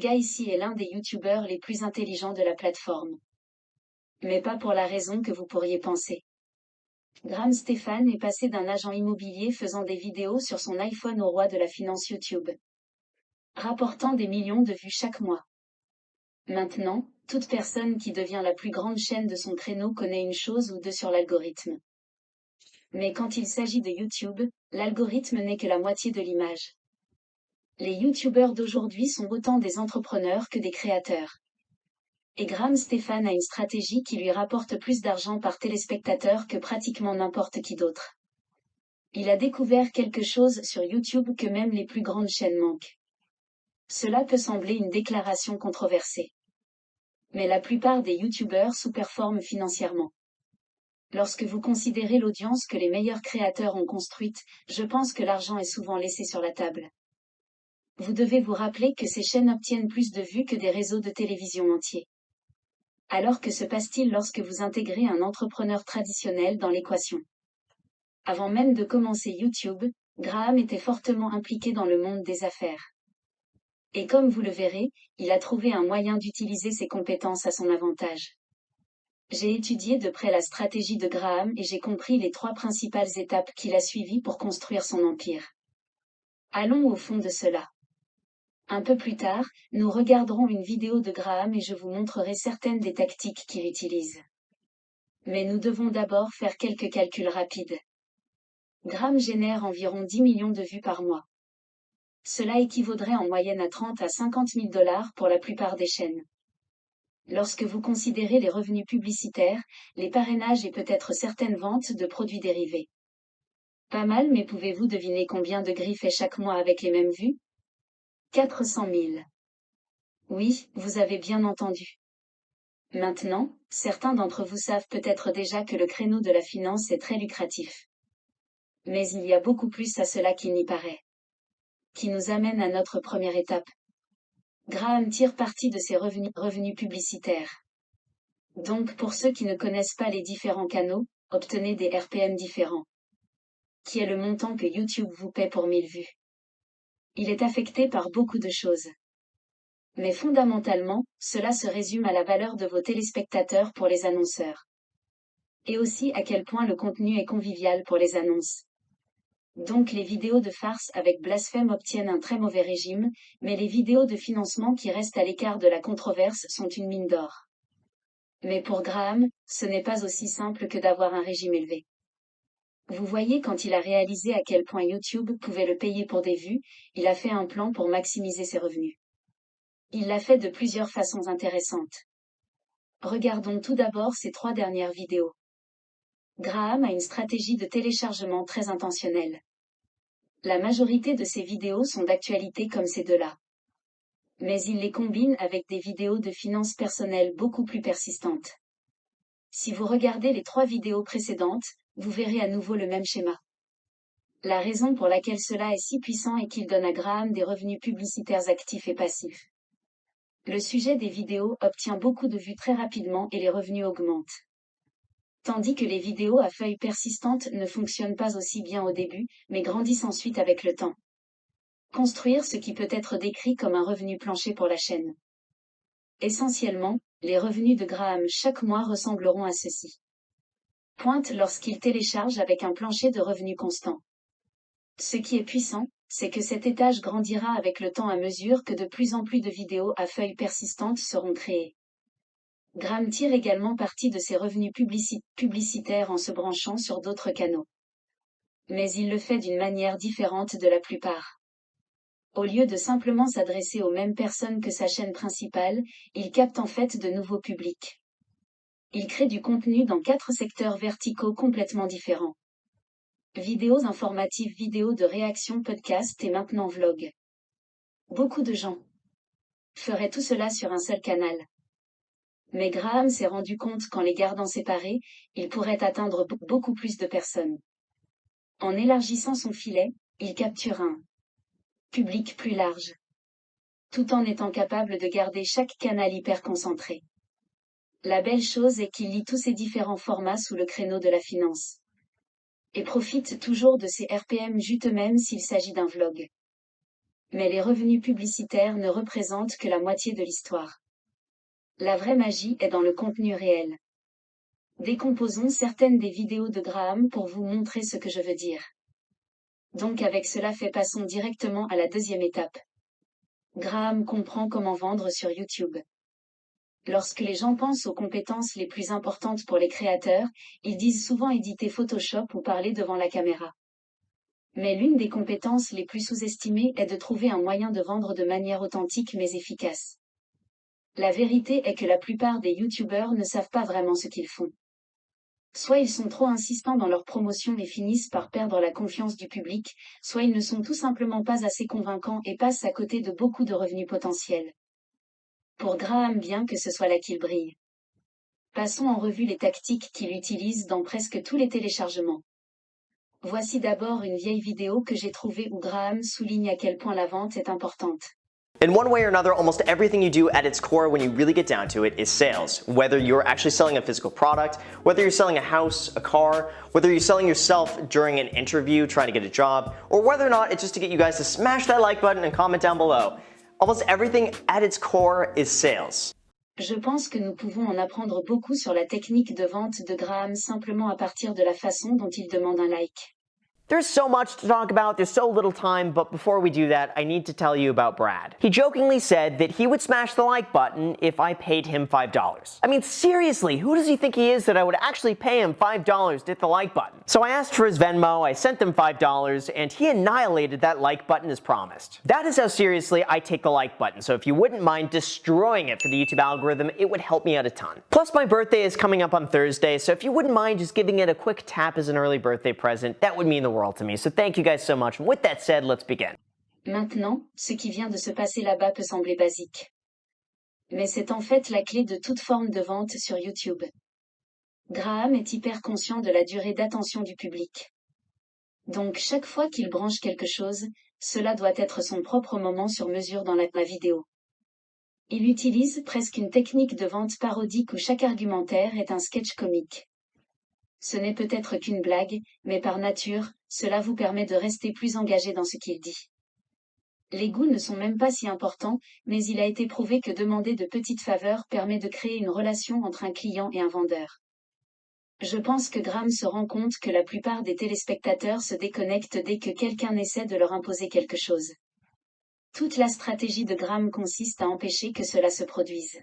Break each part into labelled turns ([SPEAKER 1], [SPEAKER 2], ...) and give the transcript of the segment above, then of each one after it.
[SPEAKER 1] gars ici est l'un des youtubeurs les plus intelligents de la plateforme. Mais pas pour la raison que vous pourriez penser. Graham Stephan est passé d'un agent immobilier faisant des vidéos sur son iPhone au roi de la finance YouTube, rapportant des millions de vues chaque mois. Maintenant, toute personne qui devient la plus grande chaîne de son créneau connaît une chose ou deux sur l'algorithme. Mais quand il s'agit de YouTube, l'algorithme n'est que la moitié de l'image. Les youtubeurs d'aujourd'hui sont autant des entrepreneurs que des créateurs. Et Graham Stephan a une stratégie qui lui rapporte plus d'argent par téléspectateur que pratiquement n'importe qui d'autre. Il a découvert quelque chose sur YouTube que même les plus grandes chaînes manquent. Cela peut sembler une déclaration controversée. Mais la plupart des youtubeurs sous-performent financièrement. Lorsque vous considérez l'audience que les meilleurs créateurs ont construite, je pense que l'argent est souvent laissé sur la table. Vous devez vous rappeler que ces chaînes obtiennent plus de vues que des réseaux de télévision entiers. Alors que se passe-t-il lorsque vous intégrez un entrepreneur traditionnel dans l'équation? Avant même de commencer YouTube, Graham était fortement impliqué dans le monde des affaires. Et comme vous le verrez, il a trouvé un moyen d'utiliser ses compétences à son avantage. J'ai étudié de près la stratégie de Graham et j'ai compris les 3 principales étapes qu'il a suivies pour construire son empire. Allons au fond de cela. Un peu plus tard, nous regarderons une vidéo de Graham et je vous montrerai certaines des tactiques qu'il utilise. Mais nous devons d'abord faire quelques calculs rapides. Graham génère environ 10 millions de vues par mois. Cela équivaudrait en moyenne à 30 à 50 000 $ pour la plupart des chaînes. Lorsque vous considérez les revenus publicitaires, les parrainages et peut-être certaines ventes de produits dérivés. Pas mal, mais pouvez-vous deviner combien de gris fait chaque mois avec les mêmes vues? 400 000. Oui, vous avez bien entendu. Maintenant, certains d'entre vous savent peut-être déjà que le créneau de la finance est très lucratif. Mais il y a beaucoup plus à cela qu'il n'y paraît. Qui nous amène à notre première étape. Graham tire parti de ses revenus publicitaires. Donc pour ceux qui ne connaissent pas les différents canaux, obtenez des RPM différents. Qui est le montant que YouTube vous paie pour 1000 vues. Il est affecté par beaucoup de choses. Mais fondamentalement, cela se résume à la valeur de vos téléspectateurs pour les annonceurs. Et aussi à quel point le contenu est convivial pour les annonces. Donc les vidéos de farce avec blasphème obtiennent un très mauvais régime, mais les vidéos de financement qui restent à l'écart de la controverse sont une mine d'or. Mais pour Graham, ce n'est pas aussi simple que d'avoir un régime élevé. Vous voyez, quand il a réalisé à quel point YouTube pouvait le payer pour des vues, il a fait un plan pour maximiser ses revenus. Il l'a fait de plusieurs façons intéressantes. Regardons tout d'abord ces 3 dernières vidéos. Graham a une stratégie de téléchargement très intentionnelle. La majorité de ses vidéos sont d'actualité comme ces 2-là. Mais il les combine avec des vidéos de finances personnelles beaucoup plus persistantes. Si vous regardez les 3 vidéos précédentes, vous verrez à nouveau le même schéma. La raison pour laquelle cela est si puissant est qu'il donne à Graham des revenus publicitaires actifs et passifs. Le sujet des vidéos obtient beaucoup de vues très rapidement et les revenus augmentent. Tandis que les vidéos à feuilles persistantes ne fonctionnent pas aussi bien au début, mais grandissent ensuite avec le temps. Construire ce qui peut être décrit comme un revenu plancher pour la chaîne. Essentiellement, les revenus de Graham chaque mois ressembleront à ceci. Pointe lorsqu'il télécharge avec un plancher de revenus constant. Ce qui est puissant, c'est que cet étage grandira avec le temps à mesure que de plus en plus de vidéos à feuilles persistantes seront créées. Graham tire également parti de ses revenus publicitaires en se branchant sur d'autres canaux. Mais il le fait d'une manière différente de la plupart. Au lieu de simplement s'adresser aux mêmes personnes que sa chaîne principale, il capte en fait de nouveaux publics. Il crée du contenu dans 4 secteurs verticaux complètement différents. Vidéos informatives, vidéos de réaction, podcast et maintenant vlog. Beaucoup de gens feraient tout cela sur un seul canal. Mais Graham s'est rendu compte qu'en les gardant séparés, il pourrait atteindre beaucoup plus de personnes. En élargissant son filet, il capture un public plus large, tout en étant capable de garder chaque canal hyper concentré. La belle chose est qu'il lit tous ces différents formats sous le créneau de la finance. Et profite toujours de ses RPM juteux même s'il s'agit d'un vlog. Mais les revenus publicitaires ne représentent que la moitié de l'histoire. La vraie magie est dans le contenu réel. Décomposons certaines des vidéos de Graham pour vous montrer ce que je veux dire. Donc avec cela fait, passons directement à la deuxième étape. Graham comprend comment vendre sur YouTube. Lorsque les gens pensent aux compétences les plus importantes pour les créateurs, ils disent souvent éditer Photoshop ou parler devant la caméra. Mais l'une des compétences les plus sous-estimées est de trouver un moyen de vendre de manière authentique mais efficace. La vérité est que la plupart des YouTubeurs ne savent pas vraiment ce qu'ils font. Soit ils sont trop insistants dans leur promotion et finissent par perdre la confiance du public, soit ils ne sont tout simplement pas assez convaincants et passent à côté de beaucoup de revenus potentiels. Pour Graham, bien que ce soit là qu'il brille. Passons en revue les tactiques qu'il utilise dans presque tous les téléchargements. Voici d'abord une vieille vidéo que j'ai trouvée où Graham souligne à quel point la vente est importante.
[SPEAKER 2] In one way or another, almost everything you do at its core when you really get down to it is sales. Whether you're actually selling a physical product, whether you're selling a house, a car, whether you're selling yourself during an interview trying to get a job, or whether or not it's just to get you guys to smash that like button and comment down below. Almost everything at its core is sales.
[SPEAKER 1] Je pense que nous pouvons en apprendre beaucoup sur la technique de vente de Graham simplement à partir de la façon dont il demande un like.
[SPEAKER 2] There's so much to talk about, there's so little time, but before we do that, I need to tell you about Brad. He jokingly said that he would smash the like button if I paid him $5. I mean, seriously, who does he think he is that I would actually pay him $5 to hit the like button? So I asked for his Venmo, I sent him $5, and he annihilated that like button as promised. That is how seriously I take the like button, so if you wouldn't mind destroying it for the YouTube algorithm, it would help me out a ton. Plus, my birthday is coming up on Thursday, so if you wouldn't mind just giving it a quick tap as an early birthday present, that would mean the world to me. So thank you guys so much. And with that said, let's begin.
[SPEAKER 1] Maintenant, ce qui vient de se passer là-bas peut sembler basique. Mais c'est en fait la clé de toute forme de vente sur YouTube. Graham est hyper conscient de la durée d'attention du public. Donc chaque fois qu'il branche quelque chose, cela doit être son propre moment sur mesure dans la vidéo. Il utilise presque une technique de vente parodique où chaque argumentaire est un sketch comique. Ce n'est peut-être qu'une blague, mais par nature, cela vous permet de rester plus engagé dans ce qu'il dit. Les goûts ne sont même pas si importants, mais il a été prouvé que demander de petites faveurs permet de créer une relation entre un client et un vendeur. Je pense que Graham se rend compte que la plupart des téléspectateurs se déconnectent dès que quelqu'un essaie de leur imposer quelque chose. Toute la stratégie de Graham consiste à empêcher que cela se produise.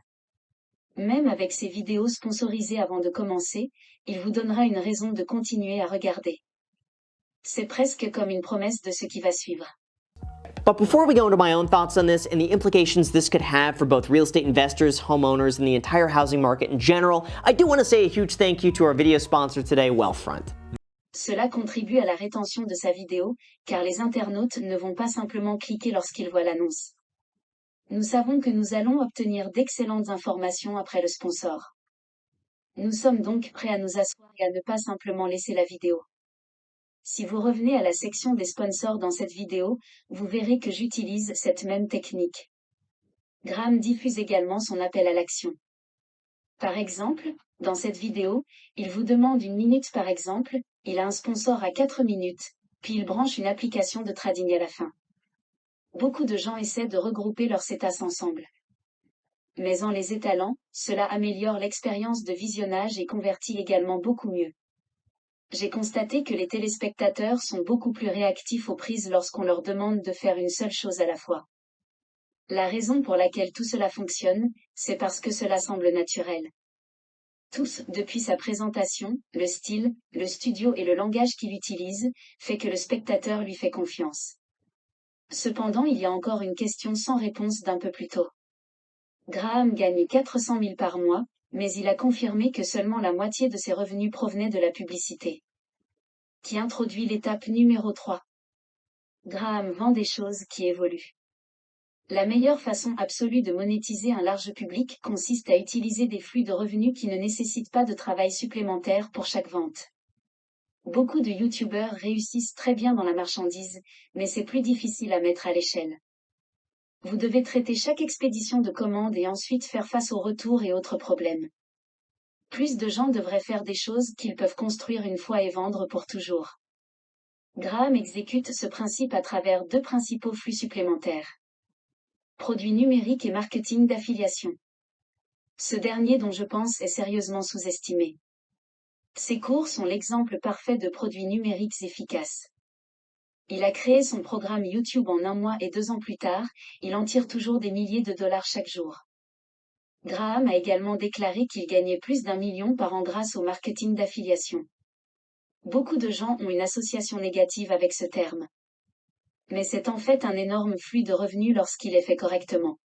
[SPEAKER 1] Même avec ses vidéos sponsorisées avant de commencer, il vous donnera une raison de continuer à regarder. C'est presque comme une promesse de ce qui va suivre.
[SPEAKER 2] But before we go into my own thoughts on this and the implications this could have for both real estate investors, homeowners, and the entire housing market in general, I do want to say a huge thank you to our video sponsor today, Wealthfront.
[SPEAKER 1] Cela contribue à la rétention de sa vidéo, car les internautes ne vont pas simplement cliquer lorsqu'ils voient l'annonce. Nous savons que nous allons obtenir d'excellentes informations après le sponsor. Nous sommes donc prêts à nous asseoir et à ne pas simplement laisser la vidéo. Si vous revenez à la section des sponsors dans cette vidéo, vous verrez que j'utilise cette même technique. Graham diffuse également son appel à l'action. Par exemple, dans cette vidéo, il vous demande 1 minute par exemple, il a un sponsor à 4 minutes, puis il branche une application de trading à la fin. Beaucoup de gens essaient de regrouper leurs setas ensemble. Mais en les étalant, cela améliore l'expérience de visionnage et convertit également beaucoup mieux. J'ai constaté que les téléspectateurs sont beaucoup plus réactifs aux prises lorsqu'on leur demande de faire une seule chose à la fois. La raison pour laquelle tout cela fonctionne, c'est parce que cela semble naturel. Tous, depuis sa présentation, le style, le studio et le langage qu'il utilise, fait que le spectateur lui fait confiance. Cependant, il y a encore une question sans réponse d'un peu plus tôt. Graham gagne 400 000 par mois, mais il a confirmé que seulement la moitié de ses revenus provenaient de la publicité. Qui introduit l'étape numéro 3. Graham vend des choses qui évoluent. La meilleure façon absolue de monétiser un large public consiste à utiliser des flux de revenus qui ne nécessitent pas de travail supplémentaire pour chaque vente. Beaucoup de YouTubeurs réussissent très bien dans la marchandise, mais c'est plus difficile à mettre à l'échelle. Vous devez traiter chaque expédition de commande et ensuite faire face aux retours et autres problèmes. Plus de gens devraient faire des choses qu'ils peuvent construire une fois et vendre pour toujours. Graham exécute ce principe à travers deux principaux flux supplémentaires. Produits numériques et marketing d'affiliation. Ce dernier dont je pense est sérieusement sous-estimé. Ces cours sont l'exemple parfait de produits numériques efficaces. Il a créé son programme YouTube en 1 mois et 2 ans plus tard, il en tire toujours des milliers de dollars chaque jour. Graham a également déclaré qu'il gagnait plus d'1 million par an grâce au marketing d'affiliation. Beaucoup de gens ont une association négative avec ce terme. Mais c'est en fait un énorme flux de revenus lorsqu'il est fait correctement.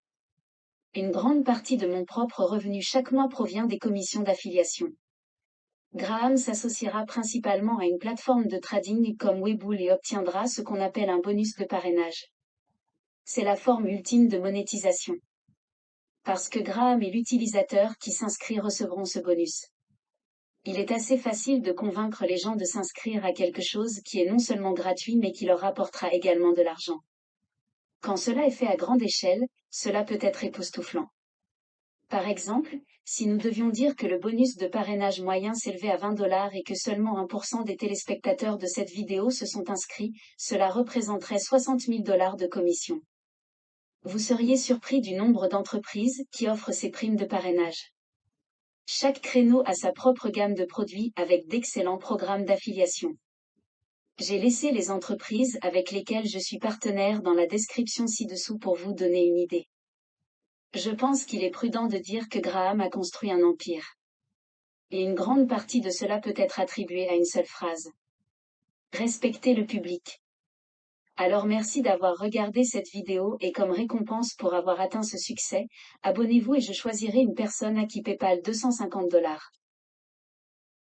[SPEAKER 1] Une grande partie de mon propre revenu chaque mois provient des commissions d'affiliation. Graham s'associera principalement à une plateforme de trading comme Webull et obtiendra ce qu'on appelle un bonus de parrainage. C'est la forme ultime de monétisation. Parce que Graham et l'utilisateur qui s'inscrit recevront ce bonus. Il est assez facile de convaincre les gens de s'inscrire à quelque chose qui est non seulement gratuit mais qui leur rapportera également de l'argent. Quand cela est fait à grande échelle, cela peut être époustouflant. Par exemple, si nous devions dire que le bonus de parrainage moyen s'élevait à 20 $ et que seulement 1% des téléspectateurs de cette vidéo se sont inscrits, cela représenterait 60 000 $ de commission. Vous seriez surpris du nombre d'entreprises qui offrent ces primes de parrainage. Chaque créneau a sa propre gamme de produits avec d'excellents programmes d'affiliation. J'ai laissé les entreprises avec lesquelles je suis partenaire dans la description ci-dessous pour vous donner une idée. Je pense qu'il est prudent de dire que Graham a construit un empire. Et une grande partie de cela peut être attribuée à une seule phrase. Respectez le public. Alors merci d'avoir regardé cette vidéo et comme récompense pour avoir atteint ce succès, abonnez-vous et je choisirai une personne à qui PayPal 250 $.